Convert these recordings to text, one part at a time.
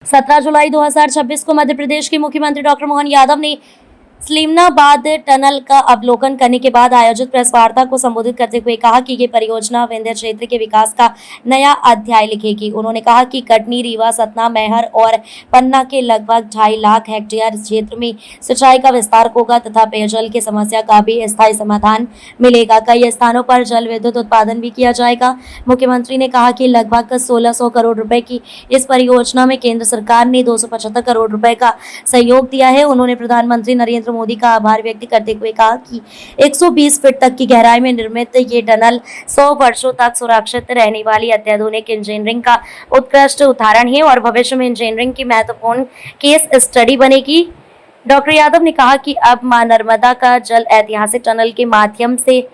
17 जुलाई 2026 को मध्य प्रदेश के मुख्यमंत्री डॉक्टर मोहन यादव ने स्लीमनाबाद टनल का अवलोकन करने के बाद आयोजित प्रेस वार्ता को संबोधित करते हुए कहा कि ये परियोजना विंध्य क्षेत्र के विकास का नया अध्याय लिखेगी। उन्होंने कहा कि कटनी, रीवा, सतना, मैहर और पन्ना के लगभग 2.5 लाख हेक्टेयर क्षेत्र में सिंचाई का विस्तार होगा तथा पेयजल की समस्या का भी स्थायी समाधान मिलेगा। कई स्थानों पर जल विद्युत उत्पादन भी किया जाएगा। मुख्यमंत्री ने कहा कि लगभग 1600 करोड़ रुपए की इस परियोजना में केंद्र सरकार ने 275 करोड़ रुपए का सहयोग दिया है। उन्होंने प्रधानमंत्री नरेंद्र मोदी का आभार व्यक्त करते हुए कहा कि 120 फीट तक की गहराई में निर्मित ये टनल 100 वर्षों तक सुरक्षित रहने वाली अत्याधुनिक इंजीनियरिंग का उत्कृष्ट उदाहरण है और भविष्य में इंजीनियरिंग की महत्वपूर्ण केस स्टडी बनेगी। डॉक्टर यादव ने कहा कि अब मां नर्मदा का जल ऐतिहासिक टनल के माध्यम से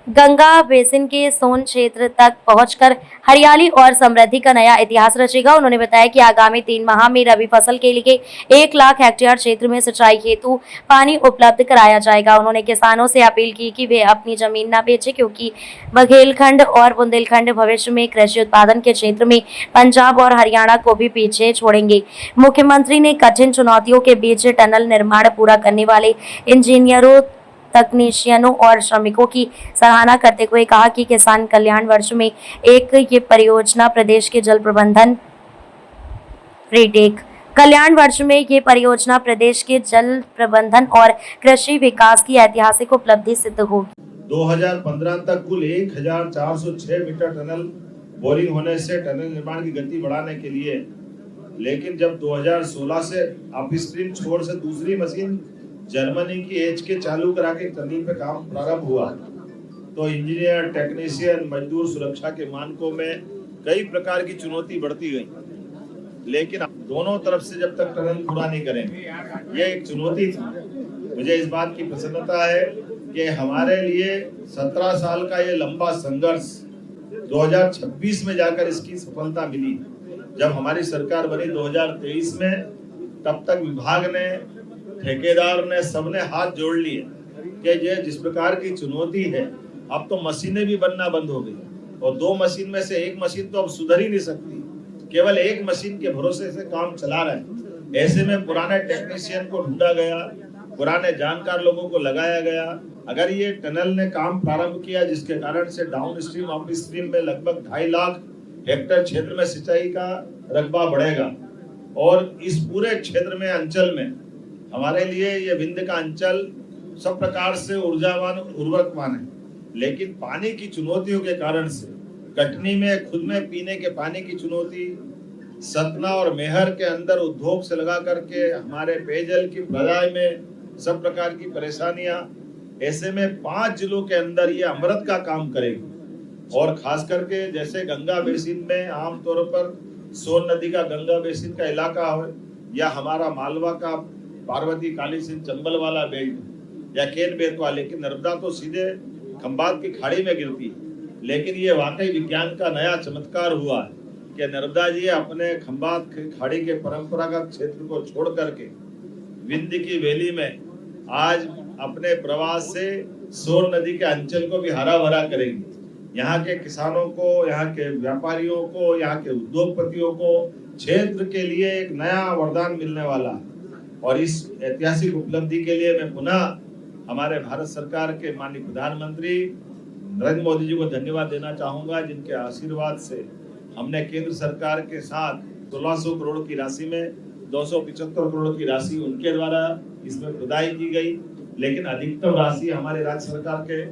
गंगा बेसिन के सोन क्षेत्र तक पहुंचकर हरियाली और समृद्धि का नया इतिहास रचेगा। उन्होंने बताया कि आगामी 3 माह में रबी फसल के लिए 1 लाख हेक्टेयर क्षेत्र में सिंचाई हेतु पानी उपलब्ध कराया जाएगा। उन्होंने किसानों से अपील की कि वे अपनी जमीन न बेचें क्योंकि बघेलखंड और बुंदेलखंड भविष्य में कृषि उत्पादन के क्षेत्र में पंजाब और हरियाणा को भी पीछे छोड़ेंगे। मुख्यमंत्री ने कठिन चुनौतियों के बीच टनल निर्माण पूरा करने वाले इंजीनियरों, तकनीशियनों और श्रमिकों की सराहना करते हुए कहा कि किसान कल्याण वर्ष में एक ये परियोजना प्रदेश के जल प्रबंधन कल्याण वर्ष में ये परियोजना प्रदेश के जल प्रबंधन और कृषि विकास की ऐतिहासिक उपलब्धि सिद्ध होगी। 2015 तक कुल 1406 मीटर टनल बोरिंग होने से टनल निर्माण की गति बढ़ाने के लिए, लेकिन जब 2016 से अपस्ट्रीम छोर से दूसरी मशीन जर्मनी की एच के चालू करा के टनल पे काम प्रारंभ हुआ तो इंजीनियर, टेक्नीशियन, मजदूर सुरक्षा के मानकों में कई प्रकार की चुनौती बढ़ती गई। लेकिन दोनों तरफ से जब तक टनल पूरा नहीं करेंगे, ये एक चुनौती थी। मुझे इस बात की प्रसन्नता है कि हमारे लिए 17 साल का ये लंबा संघर्ष 2026 में जाकर इसकी सफलता मिली। जब हमारी सरकार बनी 2023 में, तब तक विभाग ने, ठेकेदार ने, सबने हाथ जोड़ लिए कि ये जिस प्रकार की चुनौती है, अब तो मशीनें भी बनना बंद हो गई और 2 मशीन में से 1 मशीन तो अब सुधर ही नहीं सकती, केवल 1 मशीन के भरोसे से काम चला रहा है। ऐसे में पुराने टेक्नीशियन को ढूंढा गया, पुराने जानकार लोगों को लगाया गया। अगर ये टनल ने काम प्रारंभ किया जिसके कारण से डाउन स्ट्रीम, अप स्ट्रीम में लगभग 2.5 लाख हेक्टेयर क्षेत्र में सिंचाई का रकबा बढ़ेगा और इस पूरे क्षेत्र में, अंचल में हमारे लिए ये विंध्य का अंचल सब प्रकार से ऊर्जावान, उर्वरकवान है। लेकिन पानी की चुनौतियों के कारण से कटनी में खुद में पीने के पानी की चुनौती, सतना और मैहर के अंदर उद्योग से लगा करके हमारे पेयजल की बजाय में सब प्रकार की परेशानियां। ऐसे में 5 जिलों के अंदर ये अमृत का काम करेगी और खास करके जैसे गंगा बेसिन में आमतौर पर सोन नदी का गंगा बेसिन का इलाका हो या हमारा मालवा का पार्वती, काली सिंध, चंबल वाला बेल्ट या केन बेतवा, लेकिन नर्मदा तो सीधे खंबात की खाड़ी में गिरती है। लेकिन ये वाकई विज्ञान का नया चमत्कार हुआ है कि नर्मदा जी अपने खंबात की खाड़ी के परंपरागत क्षेत्र को छोड़ करके विंध्य की वैली में आज अपने प्रवास से सोन नदी के अंचल को भी हरा भरा करेंगे। यहाँ के किसानों को, यहाँ के व्यापारियों को, यहाँ के उद्योगपतियों को क्षेत्र के लिए एक नया वरदान मिलने वाला है। और इस ऐतिहासिक उपलब्धि के लिए मैं पुनः हमारे भारत सरकार के माननीय प्रधानमंत्री नरेंद्र मोदी जी को धन्यवाद देना चाहूंगा, जिनके आशीर्वाद से हमने केंद्र सरकार के साथ 1600 करोड़ की राशि में 275 करोड़ की राशि उनके द्वारा इसमें प्रदाय की गई, लेकिन अधिकतम राशि हमारे राज्य सरकार के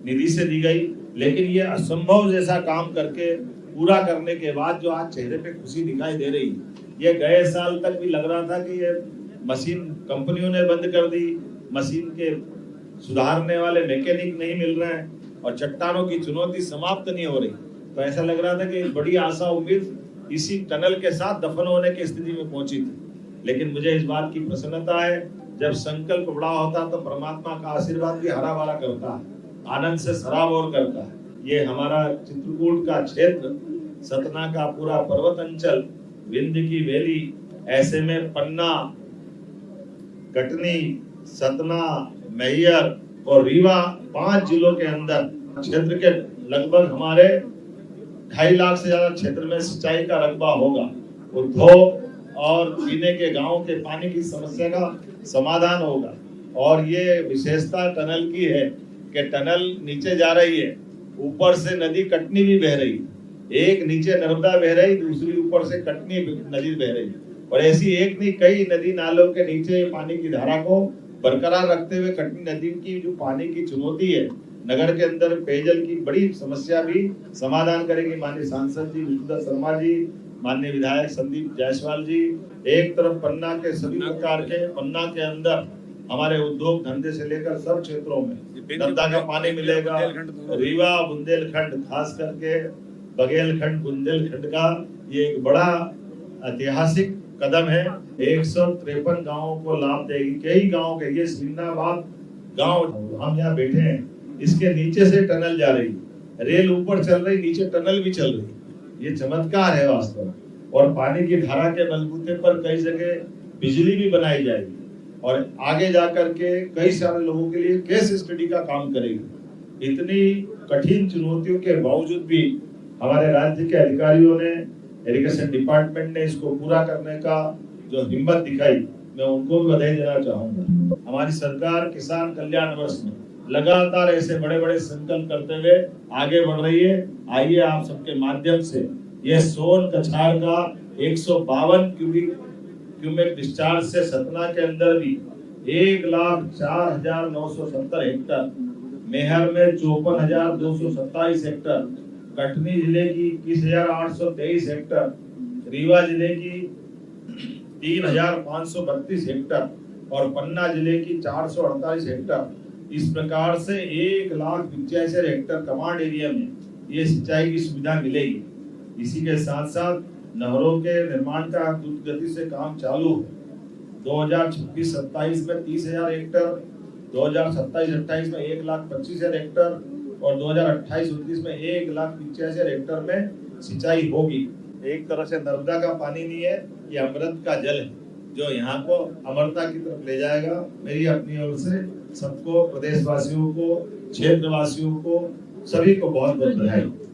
निधि से दी गई। लेकिन ये असंभव जैसा काम करके पूरा करने के बाद जो आज चेहरे पे खुशी दिखाई दे रही, ये गए साल तक भी लग रहा था कि ये मशीन कंपनियों ने बंद कर दी, मशीन के सुधारने वाले मैकेनिक नहीं मिल रहे हैं और चट्टानों की चुनौती समाप्त नहीं हो रही। तो ऐसा लग रहा था कि बड़ी आशा उम्मीद इसी टनल के साथ दफन होने की स्थिति में पहुंची थी। लेकिन मुझे इस बात की प्रसन्नता है, जब संकल्प बड़ा होता तो परमात्मा का आशीर्वाद भी हरा भरा करता है, आनंद से सराबोर करता है। ये हमारा चित्रकूट का क्षेत्र, सतना का पूरा पर्वत अंचल, विंध्य की वैली, ऐसे में पन्ना, कटनी, सतना, मैहर और रीवा 5 जिलों के अंदर क्षेत्र के लगभग हमारे 2.5 लाख से ज्यादा क्षेत्र में सिंचाई का रकबा होगा। उद्योग, और पीने के गांव के पानी की समस्या का समाधान होगा। और ये विशेषता टनल की है कि टनल नीचे जा रही है, ऊपर से नदी कटनी भी बह रही है। एक नीचे नर्मदा बह रही, दूसरी ऊपर से कटनी नदी बह रही, और ऐसी एक नहीं कई नदी नालों के नीचे पानी की धारा को बरकरार रखते हुए कटनी नदी की जो पानी की चुनौती है, नगर के अंदर पेयजल की बड़ी समस्या भी समाधान करेगी। माननीय सांसद जी विष्णुदत्त शर्मा जी, माननीय विधायक संदीप जायसवाल जी, एक तरफ पन्ना के सभी प्रकार के, पन्ना के अंदर हमारे उद्योग धंधे से लेकर सब क्षेत्रों में नर्मदा का पानी मिलेगा। रीवा बुंदेलखंड, खास करके बघेलखंड बुंदेलखंड का ये एक बड़ा ऐतिहासिक कदम है। 153 गांवों को लाभ देगी। कई गांव के, ये सिमनाबाद गांव हम यहाँ बैठे हैं, इसके नीचे से टनल जा रही, रेल ऊपर चल रही, नीचे टनल भी चल रही। ये चमत्कार है वास्तव में। और पानी की धारा के बलबूते पर कई जगह बिजली भी बनाई जाएगी और आगे जाकर के कई सारे लोगों के लिए केस स्टडी का काम करेगी। इतनी कठिन चुनौतियों के बावजूद भी हमारे राज्य के अधिकारियों ने, इरिगेशन डिपार्टमेंट ने इसको पूरा करने का जो हिम्मत दिखाई, मैं उनको भी बधाई देना चाहूंगा। हमारी सरकार किसान कल्याण वर्ष में लगातार ऐसे बड़े बड़े संकल्प करते हुए आगे बढ़ रही है। आइए आप सबके माध्यम से ये सोन कछार का 152 क्यूबिक डिस्चार्ज से सतना के अंदर भी 1,04,970 हेक्टर, मेहर में 54,227 हेक्टर, कटनी जिले की 21,823 हेक्टर, रीवा जिले की 3,532 हेक्टर और पन्ना जिले की 448 हेक्टर, इस प्रकार से 1,85,000 हेक्टर कमांड एरिया में ये सिंचाई की सुविधा मिलेगी। इसी के साथ साथ नहरों के निर्माण का द्रुत गति से काम चालू है। 2026-27 में 30,000 हेक्टर, 2027-28 में 1,25,000 हेक्टर और 2028-29 में 1,85,000 हेक्टर में सिंचाई होगी। एक तरह से नर्मदा का पानी नहीं है, ये अमृत का जल है जो यहाँ को अमरता की तरफ ले जाएगा। मेरी अपनी ओर से सबको, प्रदेशवासियों को, क्षेत्रवासियों को, सभी को बहुत बहुत बधाई।